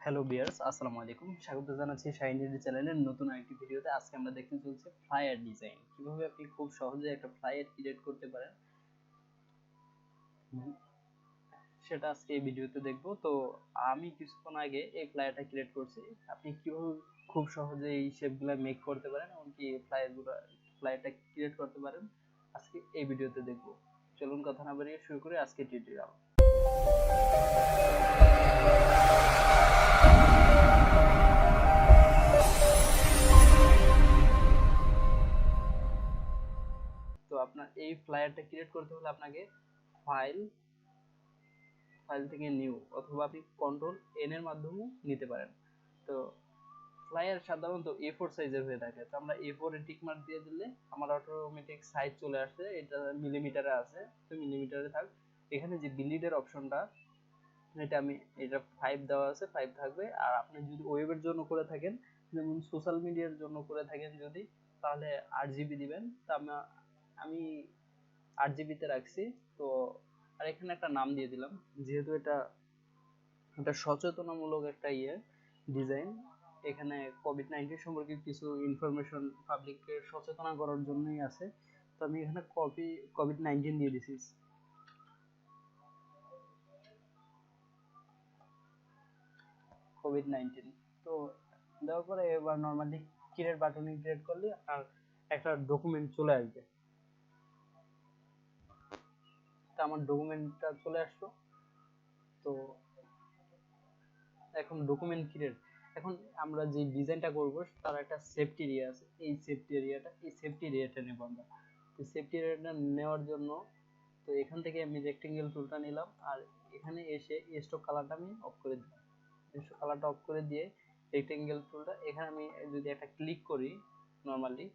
Hello বিয়ার্স, আসসালামু আলাইকুম। স্বাগত জানাচ্ছি শাইন ডিডি চ্যানেলের নতুন আরেকটি ভিডিওতে। আজকে আমরা দেখতে চলছি ফ্লায়ার ডিজাইন, কিভাবে আপনি খুব সহজে একটা ফ্লায়ার ক্রিয়েট করতে পারেন সেটা আজকে এই ভিডিওতে দেখব। তো আমি কিছুক্ষণ আগে এই ফ্লায়ারটা ক্রিয়েট করছি। আপনি কিভাবে খুব সহজে এই শেপগুলো মেক করতে পারেন, এমনকি ফ্লায়ারটা ক্রিয়েট করতে পারেন, আজকে এই ভিডিওতে দেখব। চলুন কথা না বাড়িয়ে শুরু করি আজকে টিউটোরিয়াল। তো আপনার এই ফ্লায়ারটা ক্রিয়েট করতে হলে আপনাকে ফাইল ফাইল থেকে নিউ অথবা আপনি কন্ট্রোল এন এর মাধ্যমেও নিতে পারেন। তো ফ্লায়ার সাধারণত A4 সাইজের হয়ে থাকে, তো আমরা A4 এ টিক মার্ক দিয়ে দিলে আমার অটোমেটিক সাইজ চলে আসে। এটা মিলিমিটারে আছে, তো মিলিমিটারে থাক। এখানে যে বিলিডের অপশনটা, এটা 5 দেওয়া আছে, 5 থাকবে। আর আপনি যদি ওয়েবের জন্য করে থাকেন, যেমন সোশ্যাল মিডিয়ার জন্য করে থাকেন যদি, তাহলে 8 GB দিবেন। তা আমি 8 GB তে রাখছি। তো আর এখানে একটা নাম দিয়ে দিলাম, যেহেতু এটা সচেতনামূলক একটা ডিজাইন। এখানে কোভিড-19 সম্পর্কে কিছু ইনফরমেশন পাবলিককে সচেতন করার জন্যই আছে। তো আমি এখানে কোভিড-19 দিয়ে দিছি। কোভিড-19 তো দেওয়ার পরে এবার নরমালি ক্রিয়েট বাটনে ক্লিক করলে আর একটা ডকুমেন্ট চলে আসবে। তো আমার ডকুমেন্টটা চলে আসলো। তো এখন ডকুমেন্ট ক্রিয়েট, এখন আমরা যে ডিজাইনটা করব তার একটা সেফটি এরিয়া আছে। এই সেফটি এরিয়াটা নেব আমরা। তো সেফটি এরিয়াটা নেওয়ার জন্য, তো এখান থেকে আমি রেক্টেঙ্গেল টুলটা নিলাম, আর এখানে এসে স্টক কালারটা আমি অফ করে দিলাম। স্টক কালারটা অফ করে দিয়ে রেক্টেঙ্গেল টুলটা এখানে আমি যদি একটা ক্লিক করি, নরমালি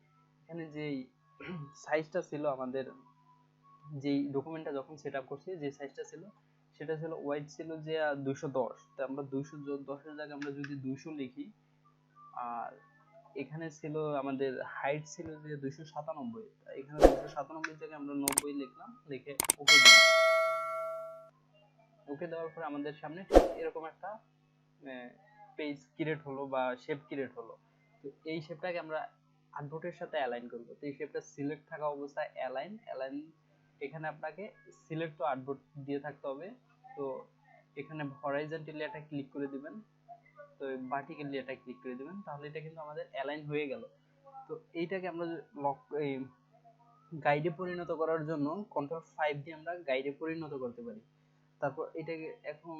এখানে যেই সাইজটা ছিল আমাদের, যেই ডকুমেন্টটা যখন সেটআপ করছি যে সাইজটা ছিল, সেটা ছিল ওয়াইড ছিল যে 210। তো আমরা 210 এর জায়গায় আমরা যদি 200 লিখি, আর এখানে ছিল আমাদের হাইট ছিল যে 297, এখানে 297 এর জায়গায় আমরা 90 লিখলাম, লিখে ওকে দিলাম। ওকে দেওয়ার পরে আমাদের সামনে এরকম একটা পেজ ক্রিয়েট হলো বা শেপ ক্রিয়েট হলো। তো এই শেপটাকে আমরা আর্টবোর্ডের সাথে অ্যালাইন করব। তো এই শেপটা সিলেক্ট থাকা অবস্থায় অ্যালাইন এখানে আপনাকে সিলেক্ট টু আর্টবোর্ড দিয়ে থাকতে হবে। তো এখানে হরাইজন্টালি একটা ক্লিক করে দিবেন, তো ভার্টিক্যালি একটা ক্লিক করে দিবেন, তাহলে এটা কিন্তু আমাদের অ্যালাইন হয়ে গেল। তো এইটাকে আমরা এই গাইডে পরিণত করার জন্য Ctrl+5 দিয়ে আমরা গাইডে পরিণত করতে পারি। তারপর এটাকে এখন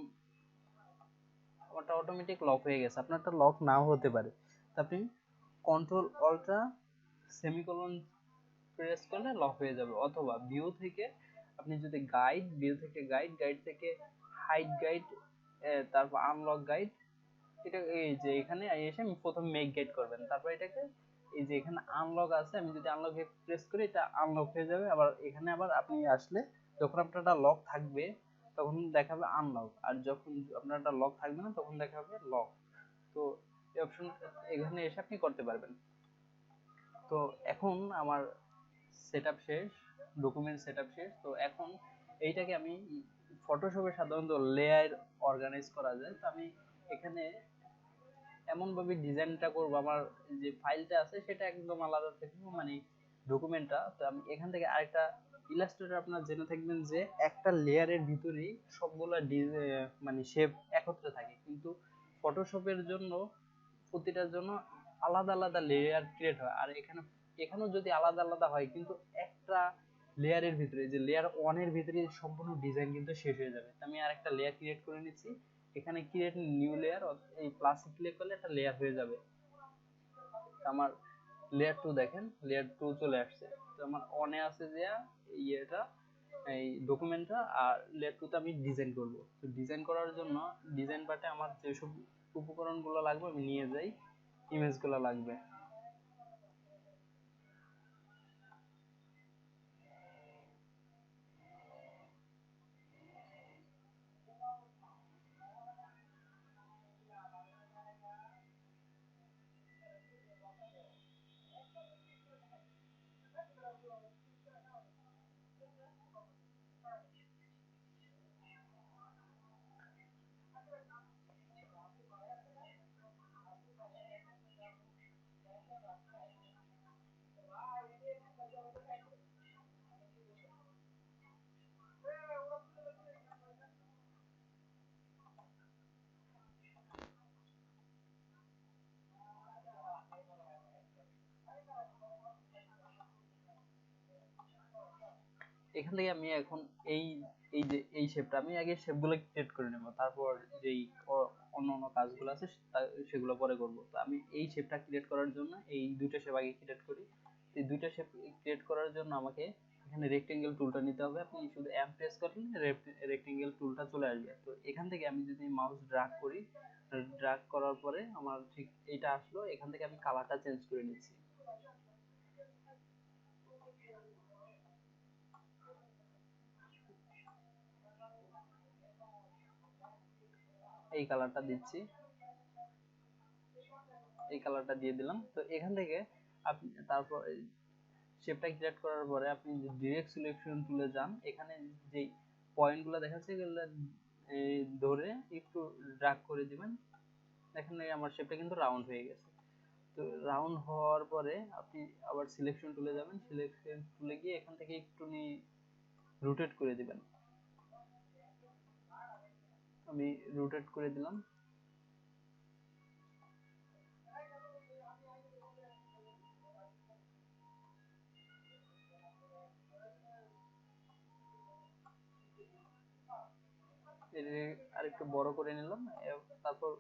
ওটা অটোমেটিক লক হয়ে গেছে, আপনারটা লক নাও হতে পারে। তো আপনি Ctrl+Alt+সেমিকোলন প্রেস করলে লক হয়ে যাবে। অথবা ভিউ থেকে আপনি যদি গাইড থেকে হাইড গাইড, তারপর আনলক গাইড, এটা এই যে এখানে এসে আমি প্রথম মেক গাইড করবেন, তারপর এটাকে এই যে এখানে আনলক আছে, আমি যদি আনলকে প্রেস করি এটা আনলক হয়ে যাবে। আবার এখানে আবার আপনি আসলে যখন আপনারটা লক থাকবে তখন দেখাবে আনলক, আর যখন আপনারটা লক থাকবে না তখন দেখাবে লক। তো এই অপশন এখানে এসে আপনি করতে পারবেন। তো এখন আমার সেটআপ শেষ, ডকুমেন্ট সেটআপ শেষ। তো এখন এইটাকে আমি ফটোশপে সাধারণত লেয়ার অর্গানাইজ করা যায়। তো আমি এখানে এমন ভাবে ডিজাইনটা করব, আমার যে ফাইলটা আছে সেটা একদম আলাদা থাকবে, মানে ডকুমেন্টটা। তো আমি এখান থেকে আরেকটা ইলাস্ট্রেটর, আপনারা জেনে থাকবেন যে একটা লেয়ারের ভিতরেই সবগুলা মানে শেপ একত্রে থাকে, কিন্তু ফটোশপের জন্য প্রতিটার জন্য আলাদা আলাদা লেয়ার ক্রিয়েট হয়। আর এখানেও যদি আলাদা আলাদা হয়, কিন্তু একটা লেয়ারের ভিতরে, যে লেয়ার 1 এর ভিতরে সম্পূর্ণ ডিজাইন কিন্তু শেষ হয়ে যাবে। আমি আরেকটা লেয়ার ক্রিয়েট করে নিচ্ছি, এখানে ক্রিয়েট নিউ লেয়ার, এই প্লাসে ক্লিক করলে একটা লেয়ার হয়ে যাবে। আমার লেয়ার 2 দেখেন, লেয়ার 2 চলে আসছে। তো আমার অনে আছে যে ইয়েটা, এই ডকুমেন্টটা, আর লেয়ার 2 তে আমি ডিজাইন করব। তো ডিজাইন করার জন্য ডিজাইন পার্টে আমার যেসব উপকরণগুলো লাগবে আমি নিয়ে যাই, ইমেজগুলো লাগবে। এখান থেকে আমি এখন এই এই যে এই শেপটা আমি আগে শেপগুলো ক্রিয়েট করে নেব, তারপর যেই অন্য অন্য কাজগুলো আছে সেগুলো পরে করব। তো আমি এই শেপটা ক্রিয়েট করার জন্য এই দুইটা শেপ আগে ক্রিয়েট করি। এই দুইটা শেপ ক্রিয়েট করার জন্য আমাকে এখানে রেক্টেঙ্গেল টুলটা নিতে হবে। আপনি শুধু এম প্রেস করলে রেক্টেঙ্গেল টুলটা চলে আসবে। তো এখান থেকে আমি যদি মাউস ড্র্যাগ করি, ড্র্যাগ করার পরে আমার ঠিক এটা আসলো, এখান থেকে আমি কালারটা চেঞ্জ করে নিচ্ছি। এই কালারটা দিচ্ছি, এই কালারটা দিয়ে দিলাম। তো এখান থেকে আপনি তারপর শেপটা ক্রিয়েট করার পরে আপনি ডিরেক্ট সিলেকশন টুলে যান, এখানে যে পয়েন্টগুলো দেখাচ্ছে এগুলো ধরে একটু ড্র্যাগ করে দিবেন। এখানে আমার শেপটা কিন্তু রাউন্ড হয়ে গেছে। তো রাউন্ড হওয়ার পরে আপনি আবার সিলেকশন টুলে যাবেন, সিলেকশন টুলে গিয়ে এখান থেকে একটু রোটেট করে দিবেন। আমি রোটেট করে দিলাম। আর একটু বড় করে নিলাম, তারপর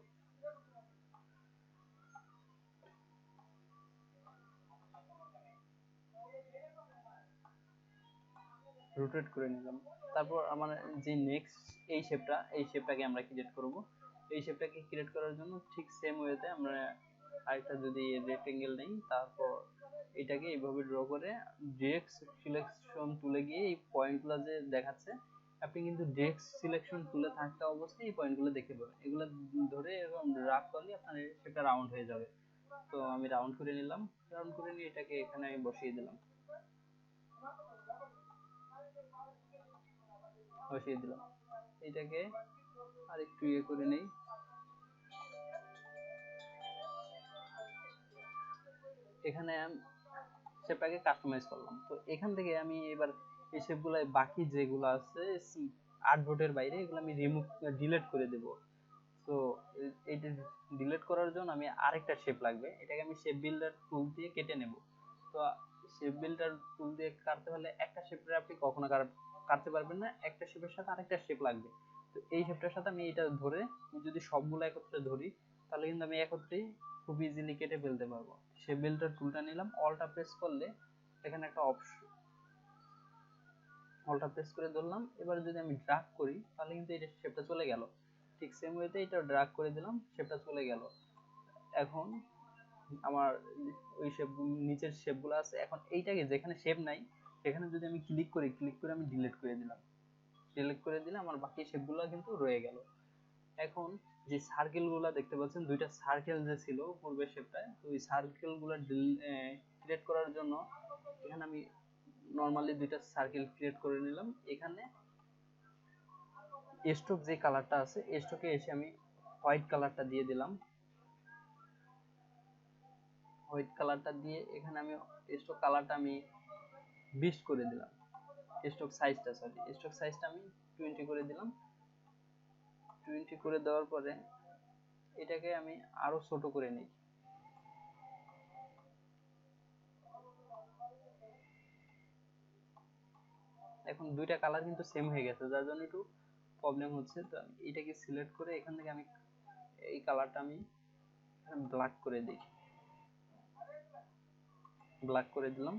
রোটেট করে নিলাম। তারপর আমার যে নেক্সট এই শেপটাকে আমরা ক্রিয়েট করব। এই শেপটাকে ক্রিয়েট করার জন্য ঠিক সেম ওয়েতে আমরা আরেকটা যদি রেক্টেঙ্গেল নেই, তারপর এটাকে এইভাবে ড্র করে ডিরেক্ট সিলেকশন তুলে গিয়ে এই পয়েন্টগুলো যে দেখাচ্ছে, আপনি কিন্তু ডিরেক্ট সিলেকশন তুলে থাকা অবস্থায় এই পয়েন্টগুলো দেখতে পাবেন। এগুলো ধরে এরকম রাফ করলে আপনার সেটা রাউন্ড হয়ে যাবে। তো আমি রাউন্ড করে নিলাম, রাউন্ড করে নিয়ে এটাকে এখানে আমি বসিয়ে দিলাম, বসিয়ে দিলাম। এটাকে আর একটু ইয়ে করে নেই। এখানে শেপটাকে কাস্টমাইজ করলাম। তো এখান থেকে আমি এবার এই শেপগুলো বাকি যেগুলো আছে আর্টবোর্ডের বাইরে এগুলো আমি ডিলিট করে দেব। তো এইটা ডিলিট করার জন্য আমি আরেকটা শেপ লাগবে, এটাকে আমি শেপ বিল্ডার টুল দিয়ে কেটে নেব। তো শেপ বিল্ডার টুল দিয়ে কাটতে হলে একটা শেপের আপনি কখনো কাটতে পারবেন না, একটা শেপের সাথে আরেকটা শেপ লাগবে। তো এই শেপটার সাথে আমি এটা ধরে যদি সবগুলো একত্রে ধরি, তাহলে কিন্তু আমি একত্রেই খুব ইজিলি কেটে ফেলতে পারবো। শেপ বিল্ডার টুলটা নিলাম, অলটা প্রেস করলে এখানে একটা অপশন, অলটা প্রেস করে ধরলাম। এবার যদি আমি ড্র্যাগ করি তাহলে কিন্তু এটা শেপটা চলে গেল। ঠিক সেম ওয়েতে এটা ড্র্যাগ করে দিলাম, শেপটা চলে গেল। এখন আমার ওই শেপ নিচের শেপগুলো আছে, এখন এইটাকে যেখানে শেপ নাই সেখানে যদি আমি ক্লিক করি, ক্লিক করে আমি ডিলিট করে দিলাম, ডিলিট করে দিলে আমার বাকি শেপগুলো কিন্তু রয়ে গেল। এখন যে সার্কেল গুলা দেখতে পাচ্ছেন, দুইটা সার্কেল যে ছিল পূর্বের শেপটায়, তো ওই সার্কেল গুলা ক্রিয়েট করার জন্য এখানে আমি নরমালি দুইটা সার্কেল ক্রিয়েট করে নিলাম। এখানে স্ট্রোক যে কালারটা আছে, স্ট্রোকে এসে আমি হোয়াইট কালারটা দিয়ে দিলাম। হোয়াইট কালারটা দিয়ে এখানে আমি স্ট্রোক কালারটা আমি 20 করে দিলাম। স্ট্রোক সাইজটা আমি 20 করে দিলাম। 20 করে দেওয়ার পরে এটাকে আমি আরো ছোট করে নিই। এখন দুইটা কালার কিন্তু সেম হয়ে গেছে, যার জন্য একটু প্রবলেম হচ্ছে। তো এটাকে সিলেক্ট করে এখান থেকে আমি এই কালারটা আমি ব্ল্যাক করে দিই, ব্ল্যাক করে দিলাম।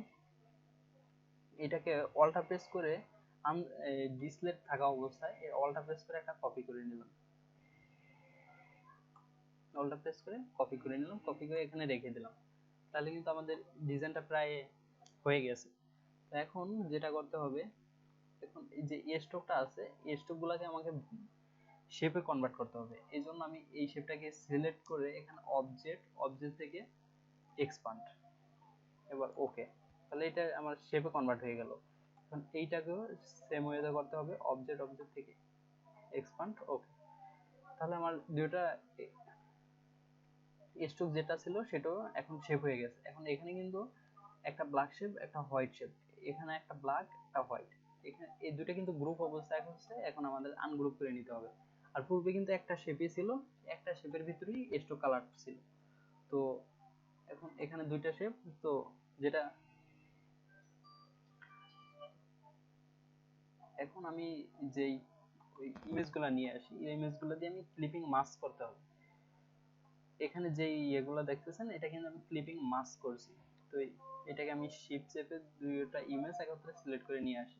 এটাকে অল্টা প্রেস করে ডিসপ্লে থাকা অবস্থায় এই অল্টা প্রেস করে একটা কপি করে নিলাম, অল্টা প্রেস করে কপি করে নিলাম, কপি করে এখানে রেখে দিলাম। তাহলে কিন্তু আমাদের ডিজাইনটা প্রায় হয়ে গেছে। এখন যেটা করতে হবে, এখন এই যে স্ট্রোকটা আছে, এই স্ট্রোক গুলাকে আমাকে শেপে কনভার্ট করতে হবে। এই জন্য আমি এই শেপটাকে সিলেক্ট করে এখানে অবজেক্ট, অবজেক্ট থেকে এক্সপান্ড, এবার ওকে। তাহলে এটা আমার শেপে কনভার্ট হয়ে গেল। এখন এইটাকেও সেম ওয়েতে করতে হবে, অবজেক্ট, অবজেক্ট থেকে এক্সপান্ড, ওকে। তাহলে আমার দুটো স্ট্রোক যেটা ছিল সেটাও এখন শেপ হয়ে গেছে। এখন এখানে কিন্তু একটা ব্ল্যাক শেপ, একটা হোয়াইট শেপ, এখানে একটা ব্ল্যাক, একটা হোয়াইট, এখানে এই দুটো কিন্তু গ্রুপ অবস্থায় হচ্ছে, এখন আমাদের আনগ্রুপ করে নিতে হবে। আর পূর্বে কিন্তু একটা শেপই ছিল, একটা শেপের ভিতরেই স্ট্রোক কালার ছিল। তো এখন এখানে দুইটা শেপ, তো যেটা এখন আমি যেই ইমেজগুলো নিয়ে আসি, এই ইমেজগুলো দিয়ে আমি ক্লিপিং মাস্ক করতে হবে। এখানে যেই এগুলো দেখতেছেন এটা কিন্তু আমি ক্লিপিং মাস্ক করছি। তো এটাকে আমি শিফট চেপে দুইটা ইমেজ একত্রে সিলেক্ট করে নিয়ে আসি।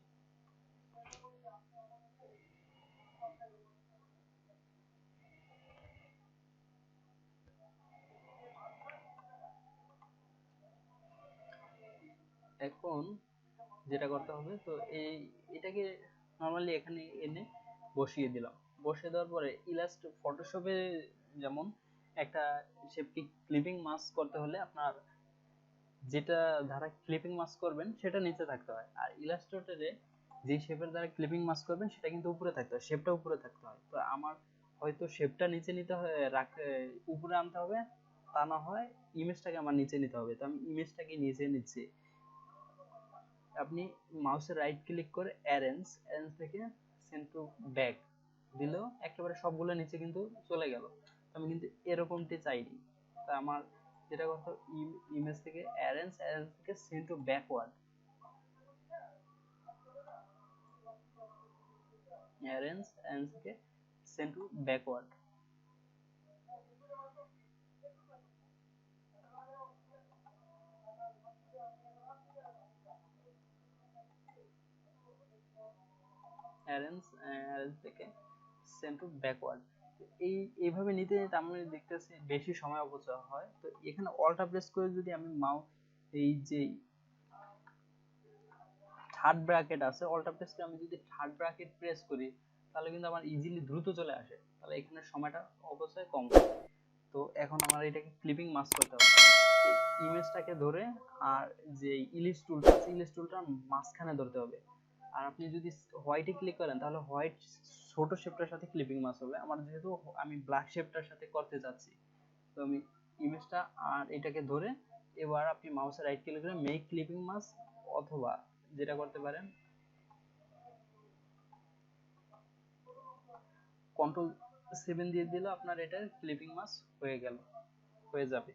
এখন যেটা করতে হবে, তো এটাকে নরমালি এখানে এনে বসিয়ে দিলাম। বসিয়ে দেওয়ার পরে ইলাস্ট ফটোশপে যেমন একটা শেপকে ক্লিপিং মাস্ক করতে হলে আপনার যেটা দ্বারা ক্লিপিং মাস্ক করবেন সেটা নিচে থাকতে হয়, আর ইলাস্ট্রেটরে যে শেপের দ্বারা ক্লিপিং মাস্ক করবেন সেটা কিন্তু উপরে থাকতে হয়, শেপটা উপরে থাকতে হয়। তো আমার হয়তো শেপটা নিচে নিতে হয়, উপরে আনতে হবে, তা না হয় ইমেজটাকে আমার নিচে নিতে হবে। তো আমি ইমেজটাকে নিচে নিচ্ছি। আপনি মাউসের রাইট ক্লিক করে অ্যারেঞ্জ অ্যারেঞ্জ থেকে সেন্ড টু ব্যাক দিলেও একেবারে সবগুলো নিচে কিন্তু চলে গেল। আমি কিন্তু এরকমটি চাইনি। তা আমার যেটা করতে, ইমেজ থেকে অ্যারেঞ্জ অ্যারেঞ্জ থেকে send to backward, arrange arrange থেকে send to backward. Arrange arrange থেকে সেন্ড টু ব্যাকওয়ার্ড। এইভাবে নিতে নিতে আমি দেখতেছি বেশি সময় অপচয় হয়। তো এখানে অল্টা প্রেস করে যদি আমি এই যে থার্ড ব্র্যাকেট আছে, অল্টা প্রেস করে আমি যদি থার্ড ব্র্যাকেট প্রেস করি তাহলে কিন্তু আমার ইজিলি দ্রুত চলে আসে, তাহলে এখানে সময়টা অবশ্যই কম হয়। তো এখন আমার এটাকে ক্লিপিং মাস্ক করতে হবে। ইমেজটাকে ধরে আর যে ইলিশ টুলটা আছে, ইলিশ টুলটা মাঝখানে ধরতে হবে। আর আপনি যদি হোয়াইটে ক্লিক করেন তাহলে হোয়াইট ছোট শেপটার সাথে ক্লিপিং মাস্ক হবে। আমার যেহেতু আমি ব্ল্যাক শেপটার সাথে করতে যাচ্ছি, তো আমি ইমেজটা আর এটাকে ধরে এবার আপনি মাউসের রাইট ক্লিক করে মেক ক্লিপিং মাস্ক, অথবা যেটা করতে পারেন কন্ট্রোল 7 দিয়ে দিলে আপনার এটার ক্লিপিং মাস্ক হয়ে যাবে।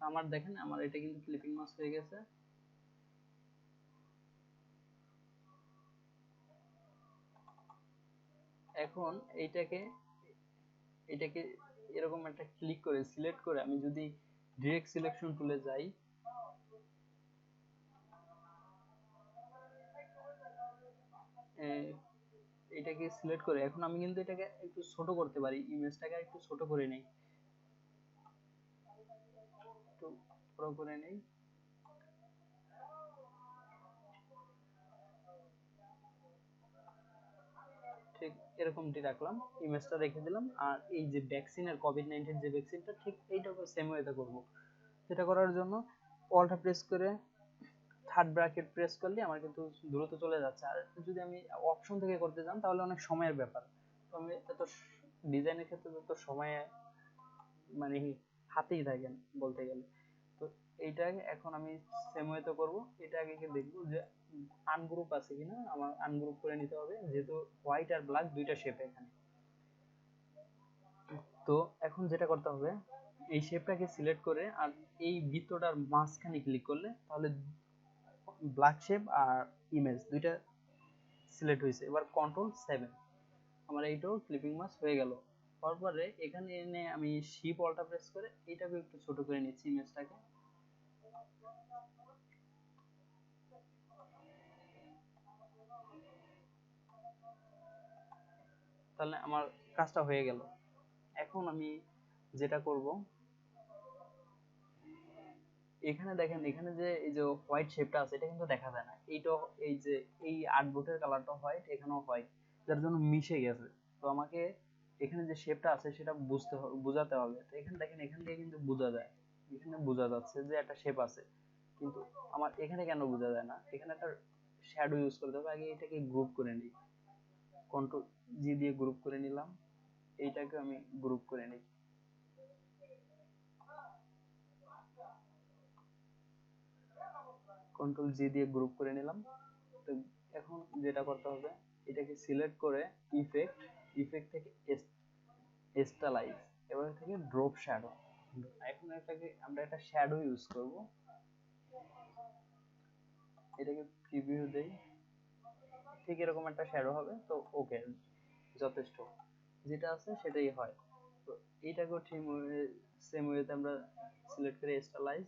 আমার দেখেন আমার এটা কিন্তু ক্লিপিং মাস্ক হয়ে গেছে। এখন এটাকে এরকম একটা ক্লিক করে সিলেক্ট করে আমি যদি ডিরেক্ট সিলেকশন টুলে যাই, এটাকে সিলেক্ট করে এখন আমি কিন্তু এটাকে একটু ছোট করতে পারি, ইমেজটাকে একটু ছোট করে নেই, একটু বড় করে নেই। ঠিক এরকমটি রাখলাম, ইমেজটা রেখে দিলাম। আর এই যে ভ্যাকসিনের কোভিড-19 যে ভ্যাকসিনটা, ঠিক এইটাকে সেম ওয়েতে করব। সেটা করার জন্য অল্টা প্রেস করে থার্ড ব্র্যাকেট প্রেস করলে আমার কিন্তু দ্রুত চলে যাচ্ছে। আর যদি আমি অপশন থেকে করতে যান তাহলে অনেক সময়ের ব্যাপার। তো আমি এত ডিজাইনের ক্ষেত্রে তো সময় মানে হাতেই থাকেন বলতে গেলে। তো এইটা এখন আমি সেম ওয়েতে করব। এটা আগে দেখবো যে আনগ্রুপ আছে কিনা, আমার আনগ্রুপ করে নিতে হবে, যেহেতু হোয়াইট আর ব্ল্যাক দুইটা শেপ এখানে। তো এখন যেটা করতে হবে, এই শেপটাকে সিলেক্ট করে আর এই বৃত্তটার মাঝখানে ক্লিক করলে তাহলে ব্ল্যাক শেপ আর ইমেজ দুইটা সিলেক্ট হয়েছে। এবার কন্ট্রোল 7, আমার এইটাও ক্লিপিং মাস্ক হয়ে গেল। তারপরে এখানে এনে আমি শিপ অল্টা প্রেস করে এইটাকে একটু ছোট করে নিচ্ছি ইমেজটাকে। তাহলে আমার কাজটা হয়ে গেল। এখন আমি যেটা করব, এখানে দেখেন এখানে যে এই যে হোয়াইট শেপটা আছে এটা কিন্তু দেখা যায় না। এইটা এই যে এই আর্টবোর্ডের কালারটা হোয়াইট, এখানেও হোয়াইট, যার জন্য মিশে গেছে। তো আমাকে এখানে যে শেপটা আছে সেটা বোঝাতে হবে। তো এখানে দেখেন এখান থেকে কিন্তু বোঝা যায়, এখানে বোঝা যাচ্ছে যে একটা শেপ আছে, কিন্তু আমার এখানে কেন বোঝা যায় না? এখানে একটা শ্যাডো ইউজ করতে হবে। আগে এটাকে গ্রুপ করে নিই, কন্ট্রোল-G দিয়ে গ্রুপ করে নিলাম। এইটাকে আমি গ্রুপ করে নিই, কন্ট্রোল-G দিয়ে গ্রুপ করে নিলাম। তো এখন যেটা করতে হবে, এটাকে সিলেক্ট করে ইফেক্ট, ইফেক্ট থেকে স্টাইলাইজ, এবার থেকে ড্রপ শ্যাডো। এখন এটাকে আমরা একটা শ্যাডো ইউজ করব। এটাকে প্রিভিউ দেই, ঠিক এরকম একটা শ্যাডো হবে, তো ওকে যথেষ্ট, যেটা আছে সেটাই হয়। তো এইটাকেও ঠিক সেম ওয়েতে আমরা সিলেক্ট করে স্টাইলাইজ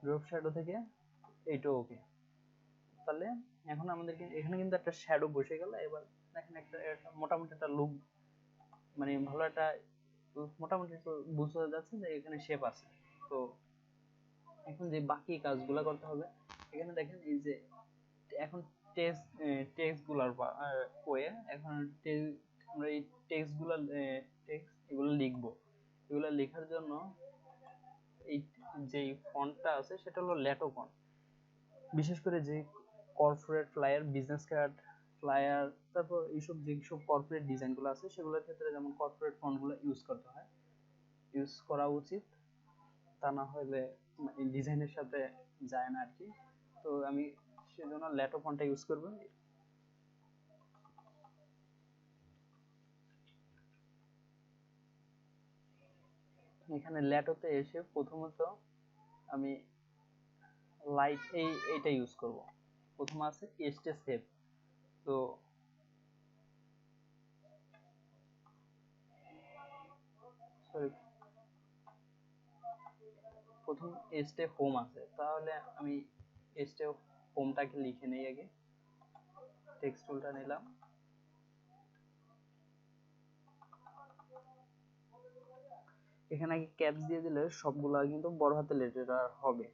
ড্রপ শ্যাডো থেকে এইটা ওকে। তাহলে এখন আমাদেরকে এখানে কিন্তু একটা শ্যাডো বসে গেল। এবার দেখেন একটা মোটামুটি একটা লুক, মানে ভালো একটা মোটামুটি একটু বোঝা যাচ্ছে যে এখানে শেপ আছে। তো এখন যে বাকি কাজগুলো করতে হবে, এখানে দেখেন এই যে এখন টেক্সট গুলার ওয়ে, এখন আমরা এই এগুলো লিখবো। এগুলো লেখার জন্য এই যে ফন্টটা আছে সেটা হলো ল্যাটো ফন্ট। বিশেষ করে যে corporate flyer, business card flyer, তারপর এইসব যেসব কর্পোরেট ডিজাইনগুলো আছে সেগুলোর ক্ষেত্রে যেমন কর্পোরেট ফন্টগুলো ইউজ করতে হয়, ইউজ করা উচিত। তা না হলে ডিজাইনের সাথে যায় না আর কি। তো আমি সেজন্য ল্যাটো ফন্টটা ইউজ করব। এখানে ল্যাটোতে এসে প্রথমত আমি লাইট এইটা ইউজ করব। প্রথম আছে এস্টে সেভ। তো সরি, প্রথম এস্টে হোম আছে, তাহলে আমি এস্টে হোমটাকে লিখে নেই আগে। টেক্সট টুলটা নিলাম, এখানে আগে ক্যাপস দিয়ে দিলে সবগুলা কিন্তু বড় হাতের লেটার হবে।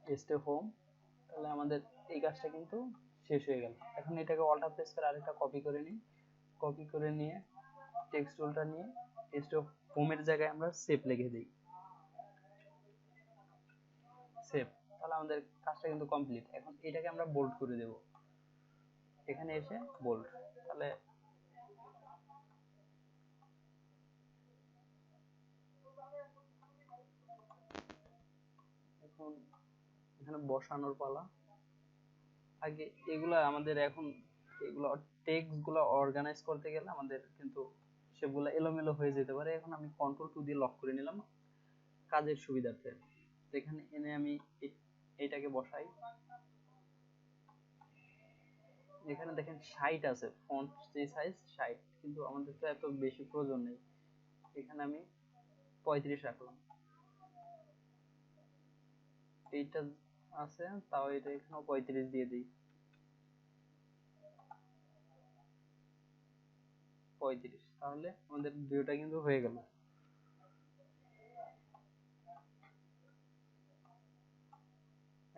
এস্টে হোম, তাহলে আমাদের এই কাজটা কিন্তু শেষ হয়ে গেল। এখন এটাকে অল্টার প্রেস করে আরেকটা কপি করে নিই। কপি করে নিয়ে টেক্সট টুলটা নিয়ে এস্টে হোমের জায়গায় আমরা সেভ লিখে দিই। সেভ, তাহলে আমাদের কাজটা কিন্তু কমপ্লিট। এখন এটাকে আমরা বোল্ড করে দেব, এখানে এসে বোল্ড। তাহলে এখন এখানে বসানোর পালা। আগে এগুলা আমাদের এখন এগুলো টেক্সট গুলো অর্গানাইজ করতে গেলে আমাদের কিন্তু সেগুলো এলোমেলো হয়ে যেতে পারে। এখন আমি কন্ট্রোল 2 দিয়ে লক করে নিলাম কাজের সুবিধার্থে। এখানে এনে আমি এইটাকে বসাই। এখানে দেখেন 60 আছে, ফন্ট যে সাইজ 60, কিন্তু আমাদের তো এত বেশি প্রয়োজন নেই। এখানে আমি 35 রাখলাম। এইটা আছে, তাও এটা এখানেও 35 দিয়ে দিই। 35, তাহলে আমাদের ভিউটা কিন্তু হয়ে গেল।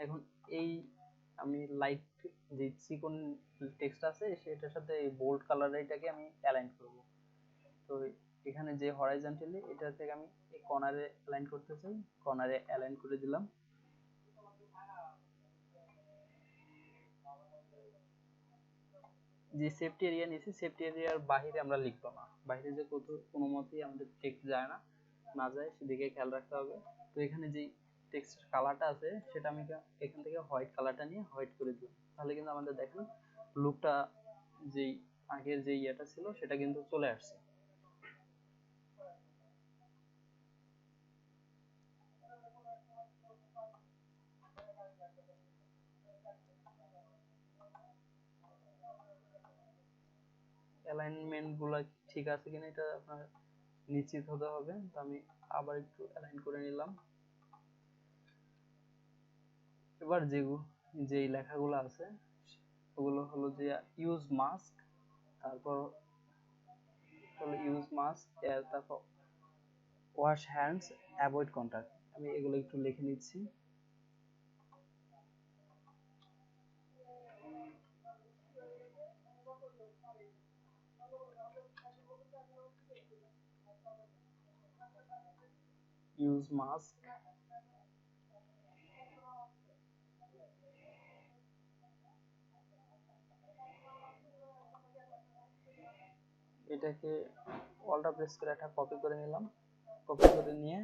এখন এই আমি লাইট যে চিকন টেক্সট আছে সেটার সাথে এই বোল্ড কালার এটাকে আমি অ্যালাইন করব। তো এখানে যে হরাইজন্টালি এটা থেকে আমি এই কর্নারে অ্যালাইন করতে চাই, কর্নারে অ্যালাইন করে দিলাম। যে সেফটি এরিয়া নিয়েছি, সেফটি এরিয়ার বাইরে আমরা লিখবো না, বাইরে যে কোনো মতেই আমাদের টেক্সট যায় না, না যায় সেদিকে খেয়াল রাখতে হবে। তো এখানে যে টেক্সটের কালারটা আছে সেটা আমি এখান থেকে হোয়াইট কালারটা নিয়ে হোয়াইট করে দিই। তাহলে কিন্তু আমাদের দেখেন লুকটা যেই আগের যে ইয়েটা ছিল সেটা কিন্তু চলে আসছে। অ্যালাইনমেন্ট গুলা ঠিক আছে কিনা এটা আপনার নিশ্চিত হতে হবে। তো আমি আবার একটু অ্যালাইন করে নিলাম। এবার যেই লেখাগুলো আছে ওগুলো হলো যে ইউজ মাস্ক, তারপর হলো ইউজ মাস্ক, তারপর ওয়াশ হ্যান্ডস, অ্যাভয়েড কন্টাক্ট। আমি এগুলো একটু লিখে নিচ্ছি। ইউজ মাস্ক, এটাকে অল্টার প্রেস করে একটা কপি করে নিলাম। কপি করে নিয়ে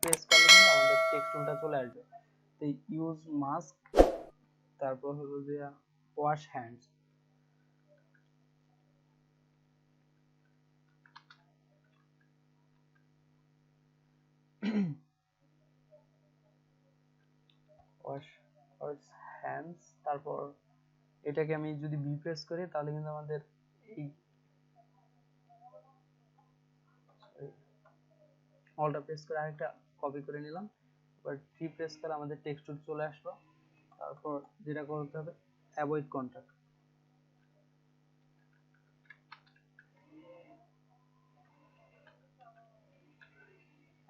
প্রেস করলে কিন্তু আমাদের টেক্সট টুলটা চলে আসবে। তো ইউজ মাস্ক, তারপর হলো যে wash hands. Wash wash hands, তারপর এটাকে আমি যদি বি প্রেস করি তাহলে কিন্তু আমাদের এই অলটা প্রেস করে আরেকটা কপি করে নিলাম। এবার সি প্রেস করে আমাদের টেক্সচার চলে আসলো। তারপর যেটা করতে হবে অ্যাভয়েড কন্টাক্ট।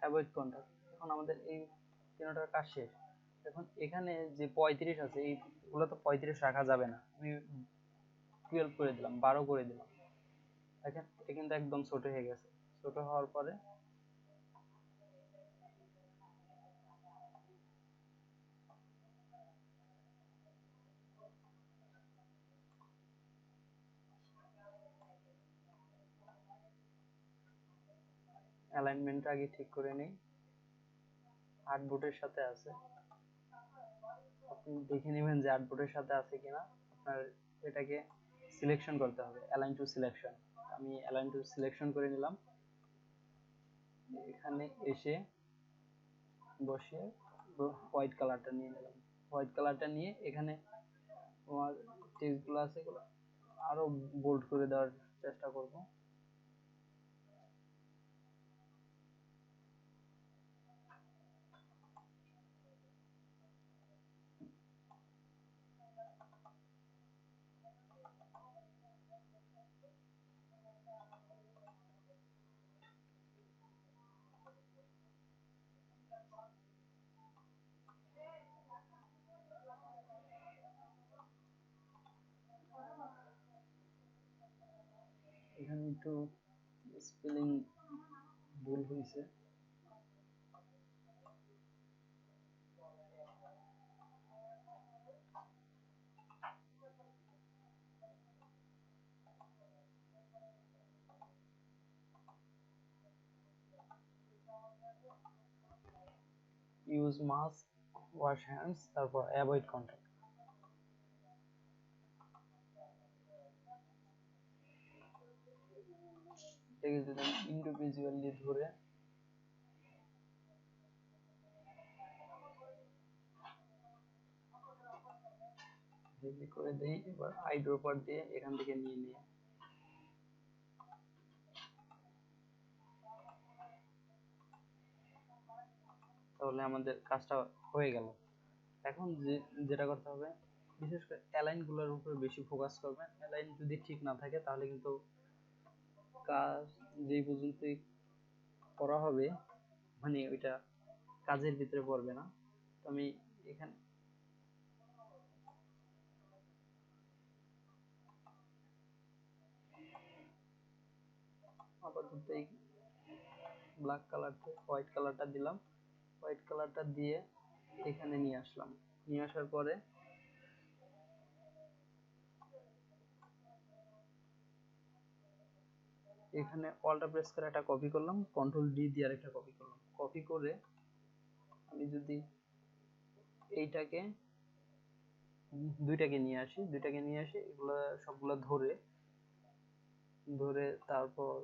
অ্যাভয়েড কন্টাক্ট, এখন আমাদের এই তিনটার কাজ শেষ। এখন এখানে যে 35 আছে এইগুলো তো 35 রাখা যাবে না, আমি 12 করে দিলাম, 12 করে দিলাম। দেখেন এটা কিন্তু একদম ছোট হয়ে গেছে। ছোট হওয়ার পরে অ্যালাইনমেন্টটা আগে ঠিক করে নেই। আর্টবোর্ডের সাথে আছে, আপনি দেখে নেবেন যে আর্টবোর্ডের সাথে আছে কিনা। আপনার এটাকে সিলেকশন করতে হবে, অ্যালাইন টু সিলেকশন। আমি অ্যালাইন টু সিলেকশন করে নিলাম। এখানে এসে বসে হোয়াইট কালারটা নিয়ে নিলাম। হোয়াইট কালারটা নিয়ে এখানে আমার টেক্সটগুলো আছে এগুলো আরো বোল্ড করে দেওয়ার চেষ্টা করব। এখানে একটু স্পেলিং ভুল হয়েছে। ইউজ মাস্ক, ওয়াশ হ্যান্ডস, তারপর অ্যাভয়েড কন্টাক্ট। এটাকে যদি ইন্ডিভিজুয়ালি ধরে করে দেই, এবার আই ড্রপার দিয়ে এখান থেকে নিয়ে নিয়ে তাহলে আমাদের কাজটা হয়ে গেল। এখন যেটা করতে হবে, বিশেষ করে অ্যালাইন গুলোর উপর বেশি ফোকাস করবেন। অ্যালাইন যদি ঠিক না থাকে তাহলে কিন্তু কাজ যেই পর্যন্তই করা হবে মানে ওইটা কাজের ভিতরে পড়বে না। তো আমি এখানে আপাতত এই ব্ল্যাক কালারটা হোয়াইট কালারটা দিলাম। হোয়াইট কালারটা দিয়ে এখানে নিয়ে আসলাম। নিয়ে আসার পরে এখানে অল্টা প্রেস করে একটা কপি করলাম, কন্ট্রোল ডি দিয়ে আরেকটা কপি করলাম। কপি করে আমি যদি এইটাকে দুইটাকে নিয়ে আসি, এগুলা সবগুলা ধরে ধরে তারপর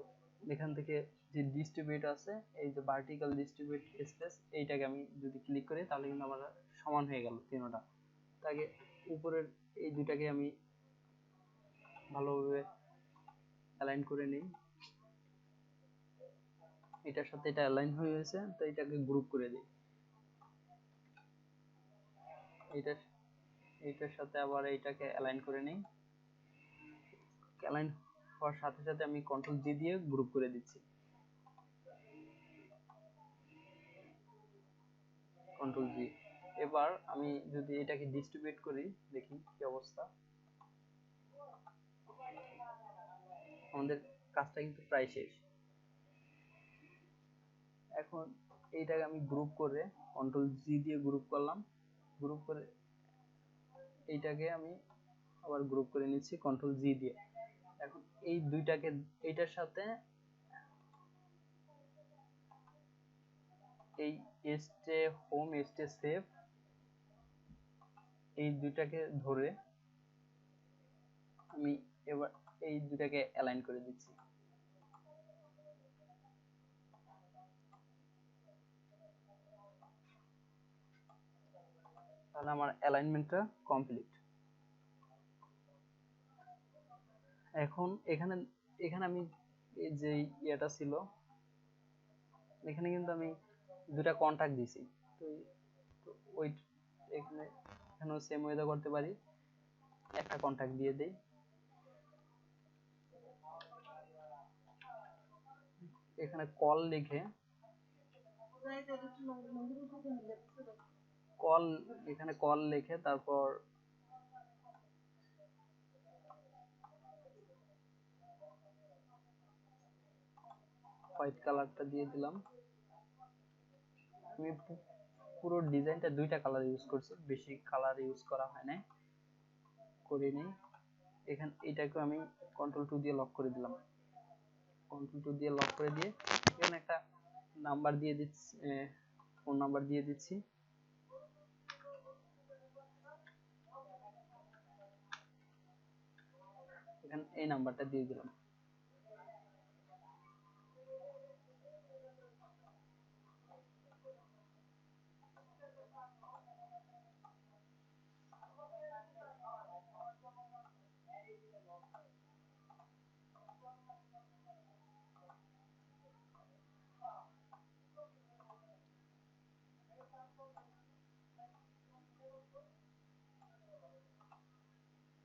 এখান থেকে যে ডিস্ট্রিবিউট আছে, এই যে ভার্টিক্যাল ডিস্ট্রিবিউট স্পেস, এইটাকে আমি যদি ক্লিক করি তাহলে কিন্তু আমার সমান হয়ে গেল তিনটা। তাকে উপরের এই দুইটাকে আমি ভালোভাবে অ্যালাইন করে নিই। এটার সাথে এটা অ্যালাইন হয়ে গেছে, তো এটাকে গ্রুপ করে দিই। এইটার এইটার সাথে আবার এইটাকে অ্যালাইন করে নিই। অ্যালাইন হওয়ার সাথে সাথে আমি কন্ট্রোল জি দিয়ে গ্রুপ করে দিচ্ছি। কন্ট্রোল জি। এবার আমি যদি এটাকে ডিস্ট্রিবিউট করি দেখি কি অবস্থা। আমাদের কাজটা কিন্তু প্রায় শেষ। এখন এইটাকে আমি গ্রুপ করে কন্ট্রোল জি দিয়ে গ্রুপ করলাম। গ্রুপ করে এইটাকে আমি আবার গ্রুপ করে নিচ্ছি কন্ট্রোল জি দিয়ে। এখন এই দুইটাকে এইটার সাথে এই স্টে হোম স্টে সেভ এই দুইটাকে ধরে আমি এবার এই দুটাকে অ্যালাইন করে দিচ্ছি। তাহলে আমার অ্যালাইনমেন্টটা কমপ্লিট। এখন এখানে এখানে আমি যে ইয়েটা ছিল, এখানে কিন্তু আমি দুটা কন্টাক্ট দিছি, তো ওই এখানে এখানেও সেম ওয়েতে করতে পারি, একটা কন্টাক্ট দিয়ে দেই। এখানে কল লিখে এখানে কল লিখে তারপর হোয়াইট কালারটা দিয়ে দিলাম। আমি পুরো ডিজাইনটা দুইটা কালার ইউজ করছি, বেশি কালার ইউজ করা হয় না, করিনি। এখানে এটাকে আমি কন্ট্রোল 2 দিয়ে লক করে দিলাম। কন্ট্রোল 2 দিয়ে লক করে দিয়ে এখানে একটা নাম্বার দিয়ে দিচ্ছি, ফোন নাম্বার দিয়ে দিচ্ছি। এখানে এই নাম্বারটা দিয়ে দিলাম।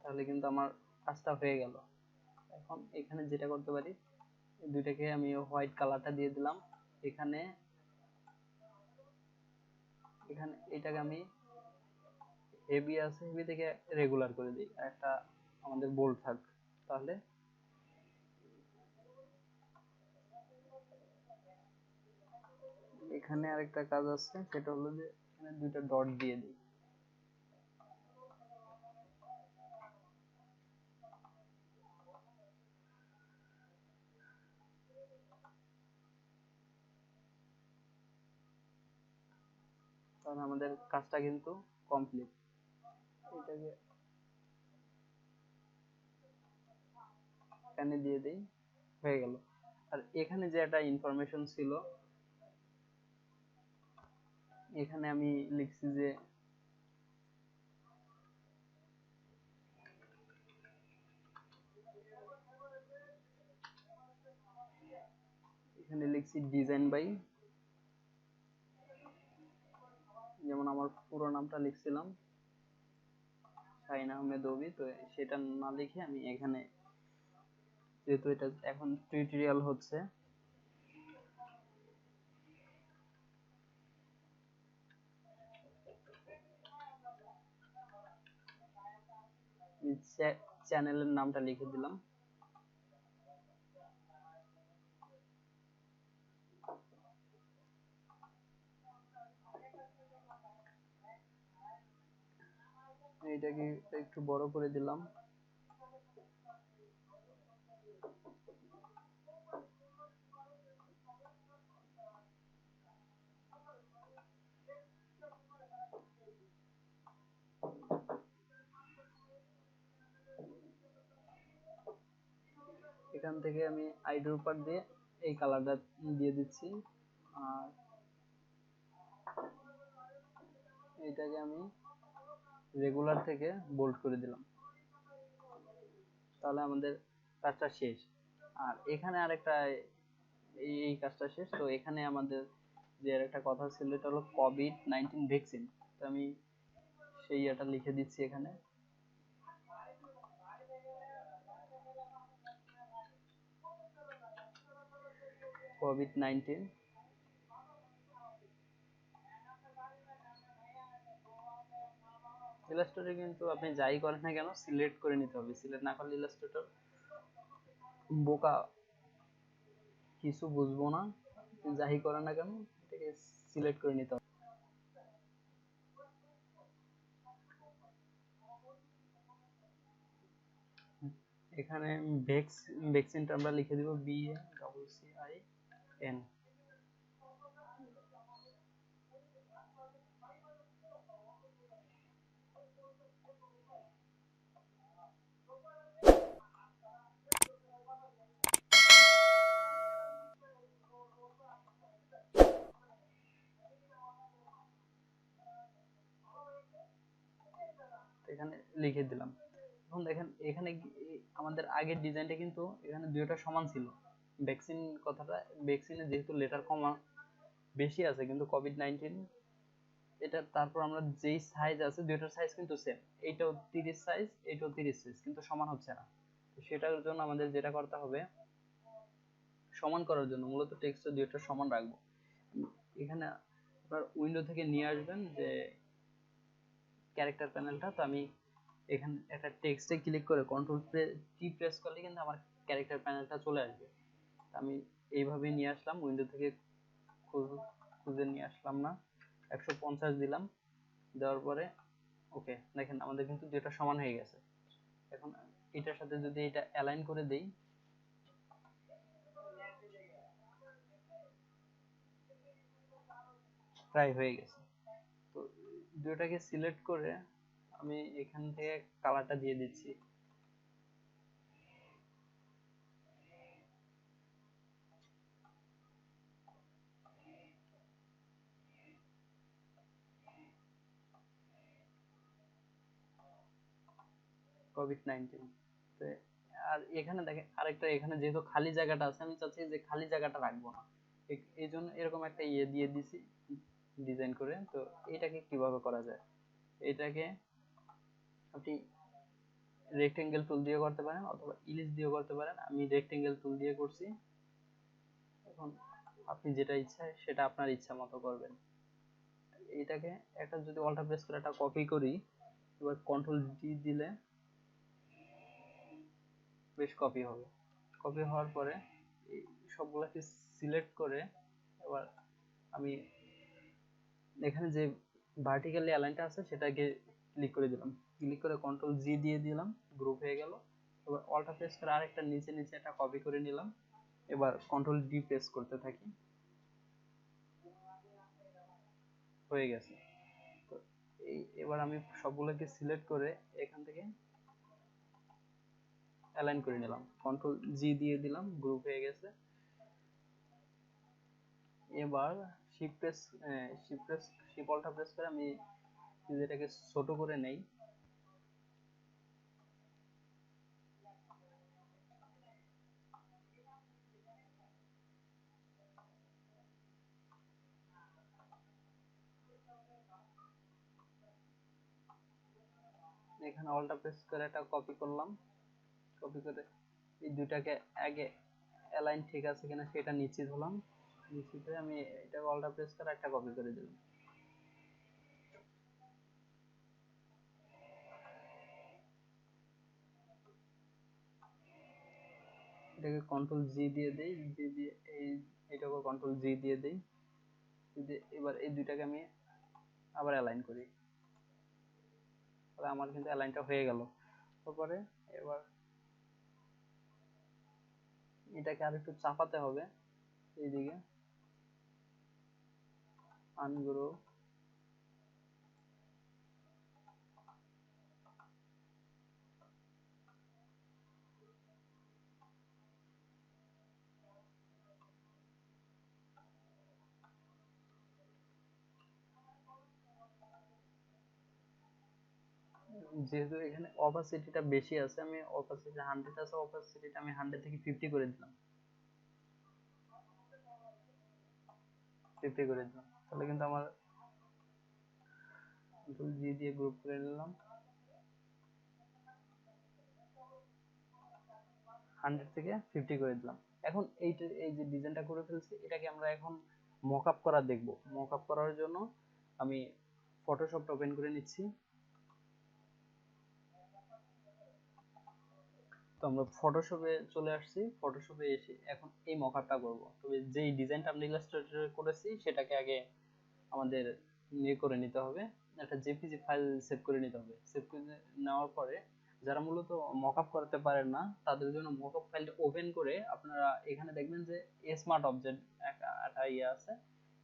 তাহলে কিন্তু আমার কাজটা হয়ে গেল। এখন এখানে যেটা করতে পারি, দুইটাকে আমি হোয়াইট কালারটা দিয়ে দিলাম। এখানে এখানে এটাকে আমি হেভি আছে, হেভি থেকে রেগুলার করে দিই, একটা আমাদের বোল্ড থাক। তাহলে এখানে আরেকটা কাজ আছে, সেটা হলো যে এখানে দুইটা ডট দিয়ে দিই। তাহলে আমাদের কাজটা কিন্তু কমপ্লিট। এটাকে এখানে দিয়ে দেই, হয়ে গেল। আর এখানে যে একটা ইনফরমেশন ছিল, এখানে আমি লিখছি যে এখানে লিখছি ডিজাইন বাই, যেমন আমার পুরো নামটা লিখছিলাম শাহিন আহমেদ অভি, তো সেটা না লিখে আমি এখানে, যেহেতু এটা এখন টিউটোরিয়াল হচ্ছে, চ্যানেলের নামটা লিখে দিলাম। এইটাকে একটু বড় করে দিলাম। এখান থেকে আমি আইড্রপার দিয়ে এই কালারটা দিয়ে দিচ্ছি, আর এটাকে আমি রেগুলার থেকে বোল্ড করে দিলাম। তাহলে আমাদের কাজটা শেষ। আর এখানে আরেকটা, এই কাজটা শেষ। তো এখানে আমাদের যে একটা কথা ছিল, এটা হলো কোভিড-19 ভ্যাকসিন। তো আমি সেই এটা লিখে দিচ্ছি এখানে, কোভিড-19। ইলাস্ট্রেটর কিন্তু আপনি যাই করেন না কেন সিলেক্ট করে নিতে হবে, সিলেক্ট না করলে ইলাস্ট্রেটর বোকা, কিছু বুঝবো না। যাই করেন না কেন এটাকে সিলেক্ট করে নিতে হবে। এখানে ভ্যাকসিনটা আমরা লিখে দিব VACCIN। এখানে লিখে দিলাম। এখন দেখেন এখানে আমাদের আগের ডিজাইনটা কিন্তু এখানে দুইটা সমান ছিল। ভ্যাকসিন কথাটা, ভ্যাকসিনে যেহেতু লেটার কমা বেশি আছে, কিন্তু কোভিড-19 এটা, তারপর আমরা যেই সাইজ আছে দুইটার সাইজ কিন্তু সেম, এইটাও 30 সাইজ, এইটাও 30 সাইজ, কিন্তু সমান হচ্ছে না। তো সেটার জন্য আমাদের যেটা করতে হবে, সমান করার জন্য মূলত টেক্সট দুইটা সমান রাখবো। এখানে আপনার উইন্ডো থেকে নিয়ে আসবেন যে ক্যারেক্টার প্যানেলটা। তো আমি এখানে একটা টেক্সটে ক্লিক করে কন্ট্রোল টি প্রেস করলে কিন্তু আমার ক্যারেক্টার প্যানেলটা চলে আসবে। আমি এইভাবেই নিয়ে আসলাম, উইন্ডো থেকে খুঁজে নিয়ে আসলাম না, 150 দিলাম, দেওয়ার পরে ওকে, দেখেন আমাদের কিন্তু দুটো সমান হয়ে গেছে। এখন এটার সাথে যদি এটা অ্যালাইন করে দেই, প্রায় হয়ে গেছে। তো দুটাকে সিলেক্ট করে আমি এখান থেকে কালারটা দিয়ে দিচ্ছি। কোভিড-19, আর এখানে দেখেন আরেকটা, এখানে যেহেতু খালি জায়গাটা আছে, আমি চাচ্ছি যে খালি জায়গাটা রাখবো না, এই জন্য এরকম একটা ইয়ে দিয়ে দিছি ডিজাইন করে। তো এটাকে কিভাবে করা যায়, এটাকে আপনি রেক্টেঙ্গেল টুল দিয়ে করতে পারেন অথবা ইলিশ দিয়ে করতে পারেন। আমি রেক্টেঙ্গেল টুল দিয়ে করছি। এখন আপনি যেটা ইচ্ছা সেটা আপনার ইচ্ছা মতো করবেন। এটাকে একটা যদি অল্টার প্রেস করে একটা কপি করি, এবার কন্ট্রোল ডি দিলে বেশ কপি হবে। কপি হওয়ার পরে এই সবগুলোকে সিলেক্ট করে এবার আমি এখানে যে ভার্টিক্যালি অ্যালাইনটা আছে সেটাকে ক্লিক করে দিলাম, ক্লিক করে কন্ট্রোল জি দিয়ে দিলাম, গ্রুপ হয়ে গেল। এবার অল্টার প্রেস করে আরেকটা নিচে নিচে একটা কপি করে নিলাম, এবার কন্ট্রোল ডি প্রেস করতে থাকি, হয়ে গেছে। তো এবার আমি সবগুলোকে সিলেক্ট করে এখান থেকে অ্যালাইন করে নিলাম, কন্ট্রোল জি দিয়ে দিলাম, গ্রুপ হয়ে গেছে। এবার shift press shift press shift alter press করে আমি যদি এটাকে ছোট করে নেই, এখানে অল্টার প্রেস করে একটা কপি করলাম, কপি করে এই দুইটাকে আগে অ্যালাইন ঠিক আছে কিনা সেটা নিশ্চিত হলাম, নিশ্চিত হয়ে আমি এটাকে অল্টার প্রেস করে একটা কপি করে দিলাম। এটাকে কন্ট্রোল জি দিয়ে দেই, জি দিয়ে এইটাকে কন্ট্রোল জি দিয়ে দেই, এবার এই দুইটাকে আমি আবার অ্যালাইন করি, তাহলে আমার কিন্তু অ্যালাইনটা হয়ে গেল। তারপরে এবার এটাকে আর একটু চাপাতে হবে এইদিকে, আনগ্রো, যেহেতু এখানে অপাসিটিটা বেশি আছে, আমি অপাসিটি 100 আছে, অপাসিটিটা আমি 100 থেকে 50 করে দিলাম, 50 করে দিলাম, তাহলে কিন্তু আমার কন্ট্রোল জি দিয়ে গ্রুপ করে নিলাম, 100 থেকে 50 করে দিলাম। এখন এইটা, এই যে ডিজাইনটা করে ফেলছি, এটাকে আমরা এখন মকআপ করা দেখব। মকআপ করার জন্য আমি ফটোশপটা ওপেন করে নিচ্ছি। তো আমরা ফটোশপে চলে আসছি, ফটোশপে এসে এখন এই মকআপটা করব। তবে যেই ডিজাইনটা আমরা ইলাস্ট্রেটরে করেছি সেটাকে আগে আমাদের ইয়ে করে নিতে হবে, একটা জেপিজি ফাইল সেভ করে নিতে হবে। সেভ করে নেওয়ার পরে যারা মূলত মকআপ করতে পারেন না তাদের জন্য মকআপ ফাইলটা ওপেন করে আপনারা এখানে দেখবেন যে স্মার্ট অবজেক্ট একটা ইয়ে আছে,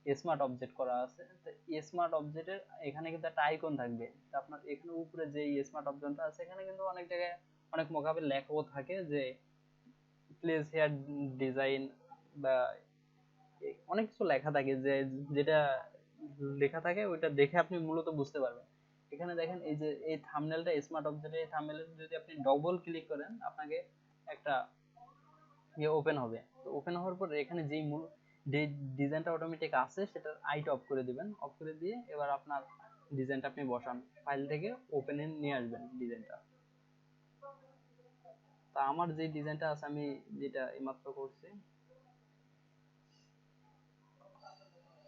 স্মার্ট অবজেক্ট করা আছে। তো স্মার্ট অবজেক্টের এখানে কিন্তু একটা আইকন থাকবে। তো আপনার এখানে উপরে যে স্মার্ট অবজেক্টটা আছে এখানে কিন্তু অনেক জায়গায় অনেক মকআপের লেখাও থাকে যে প্লেস হেয়ার ডিজাইন বা অনেক কিছু লেখা থাকে, যে যেটা লেখা থাকে ওইটা দেখে আপনি মূলত বুঝতে পারবেন। এখানে দেখেন এই যে এই থাম্বনেলটা স্মার্ট অবজেক্টের এই থাম্বনেলে যদি আপনি ডবল ক্লিক করেন আপনাকে একটা ইয়ে ওপেন হবে। তো ওপেন হওয়ার পর এখানে যেই মূল যে ডিজাইনটা অটোমেটিক আছে সেটা আইটা অফ করে দিবেন। অফ করে দিয়ে এবার আপনার ডিজাইনটা আপনি বসান, ফাইল থেকে ওপেনে নিয়ে আসবেন ডিজাইনটা। তা আমার যে ডিজাইনটা আছে আমি যেটা এইমাত্র করছি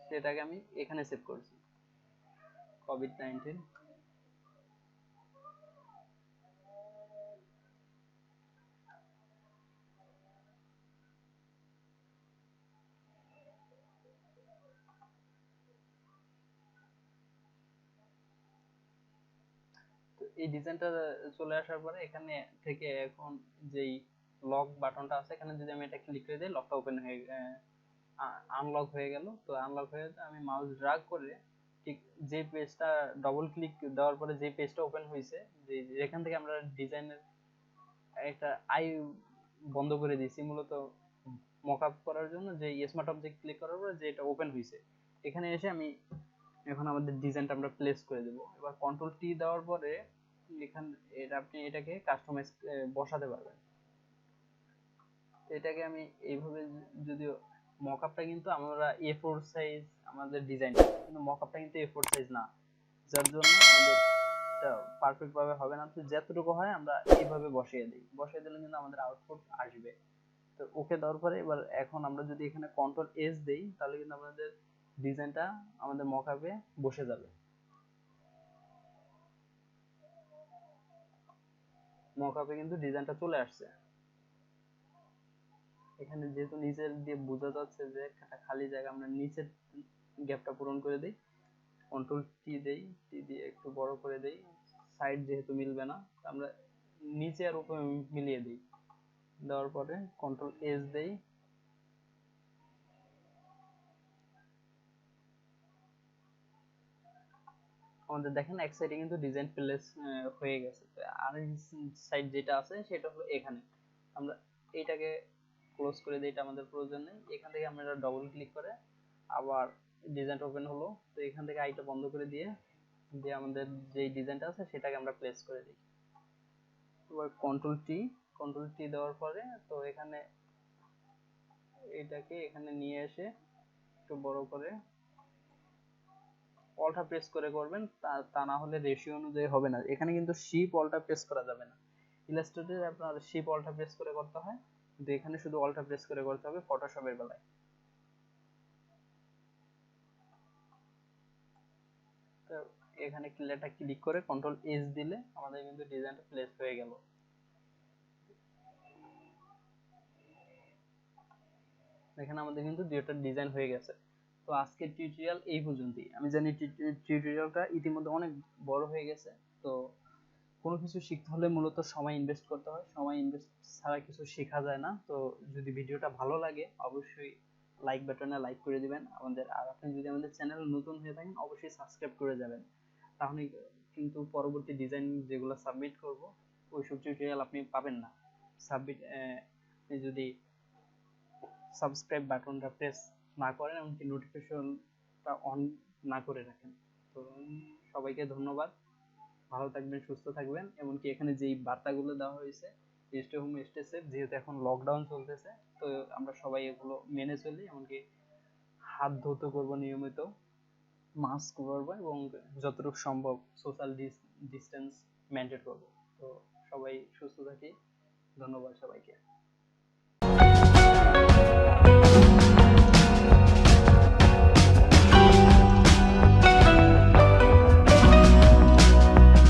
সেটাকে আমি এখানে সেভ করছি, কোভিড-19। তো এই ডিজাইনটা চলে আসার পরে এখানে থেকে এখন যেই লক বাটনটা আছে এখানে যদি আমি এটা ক্লিক করে দিই লকটা ওপেন হয়ে আনলক হয়ে গেল। তো আনলক হয়ে আমি মাউস ড্রাগ করে ঠিক যে পেজটা ডবল ক্লিক দেওয়ার পরে যে পেজটা ওপেন হয়েছে, যে যেখান থেকে আমরা ডিজাইনের একটা আই বন্ধ করে দিয়েছি মূলত মকআপ করার জন্য, যে স্মার্ট অবজেক্ট ক্লিক করার পরে যে এটা ওপেন হয়েছে এখানে এসে আমি এখন আমাদের ডিজাইনটা আমরা প্লেস করে দেব। এবার কন্ট্রোল টি দেওয়ার পরে এখান এটা আপনি এটাকে কাস্টমাইজ বসাতে পারবেন। এটাকে আমি এইভাবে, যদিও মকআপটা কিন্তু আমরা A4 সাইজ আমাদের ডিজাইনটা, কিন্তু মকআপটা কিন্তু A4 সাইজ না, যার জন্য আমাদের এটা পারফেক্ট ভাবে হবে না। তো যতটুকু হয় আমরা এইভাবে বসিয়ে দিই, বসিয়ে দিলে কিন্তু আমাদের আউটপুট আসবে। তো ওকে দেওয়ার পরে এবার এখন আমরা যদি এখানে কন্ট্রোল এস দেই তাহলে কিন্তু আমাদের ডিজাইনটা আমাদের মকআপে বসে যাবে। মকআপে কিন্তু ডিজাইনটা চলে আসছে। এখানে যেহেতু নিচের দিয়ে বোঝা যাচ্ছে যে একটা খালি জায়গা, আমরা নিচের গ্যাপটা পূরণ করে দিই, কন্ট্রোল টি দেই, টি দিয়ে একটু বড় করে দেই। সাইড যেহেতু মিলবে না আমরা নিচে আর উপরে মিলিয়ে দিই। দেওয়ার পরে কন্ট্রোল এস দেই। আমাদের দেখেন এক সাইডে কিন্তু ডিজাইন প্লেস হয়ে গেছে। আর সাইড যেটা আছে সেটা হলো এখানে আমরা এইটাকে ক্লোজ করে দিই, এটা আমাদের প্রয়োজন নেই। এখান থেকে আমরা ডবল ক্লিক করে আবার ডিজাইনটা ওপেন হলো। তো এখান থেকে আইটা বন্ধ করে দিয়ে দিয়ে আমাদের যে ডিজাইনটা আছে সেটাকে আমরা প্লেস করে দিই। এবার কন্ট্রোল টি দেওয়ার পরে তো এখানে এটাকে এখানে নিয়ে এসে একটু বড় করে অল্টা প্রেস করে করবেন, তা না হলে রেশিও অনুযায়ী হবে না। এখানে কিন্তু শিপ অল্টা প্রেস করা যাবে না, ইলাস্ট্রেটরে আপনার শিপ অল্টা প্রেস করে করতে হয়, কিন্তু এখানে শুধু অল্টা প্রেস করে করতে হবে ফটোশপের বেলায়। তো এখানে ক্লিয়ারটা ক্লিক করে কন্ট্রোল এস দিলে আমাদের কিন্তু ডিজাইনটা প্লেস হয়ে গেল। এখানে আমাদের কিন্তু দুইটা ডিজাইন হয়ে গেছে। তো আজকের টিউটোরিয়াল এই পর্যন্তই। আমি জানি টিউটোরিয়ালটা ইতিমধ্যে অনেক বড় হয়ে গেছে। তো কোনো কিছু শিখতে হলে মূলত সময় ইনভেস্ট করতে হয়, সময় ইনভেস্ট ছাড়া কিছু শেখা যায় না। তো যদি ভিডিওটা ভালো লাগে অবশ্যই লাইক বাটনে লাইক করে দিবেন আমাদের, আর আপনি যদি আমাদের চ্যানেল নতুন হয়ে থাকেন অবশ্যই সাবস্ক্রাইব করে যাবেন। তাহলে কিন্তু পরবর্তী ডিজাইন যেগুলো সাবমিট করব ওইসব টিউটোরিয়াল আপনি পাবেন না। সাবমিট যদি সাবস্ক্রাইব বাটনটা প্রেস না করেন, এমনকি নোটিফিকেশনটা অন না করে রাখেন। তো সবাইকে ধন্যবাদ, ভালো থাকবেন, সুস্থ থাকবেন। এমনকি এখানে যেই বার্তাগুলো দেওয়া হয়েছে স্টে হোম স্টে সেফ, যেহেতু এখন লকডাউন চলতেছে তো আমরা সবাই এগুলো মেনে চলি। এমনকি হাত ধৌত করব নিয়মিত, মাস্ক পরবো এবং যতটুকু সম্ভব সোশ্যাল ডিস্টেন্স মেনটেন করব। তো সবাই সুস্থ থাকি, ধন্যবাদ সবাইকে।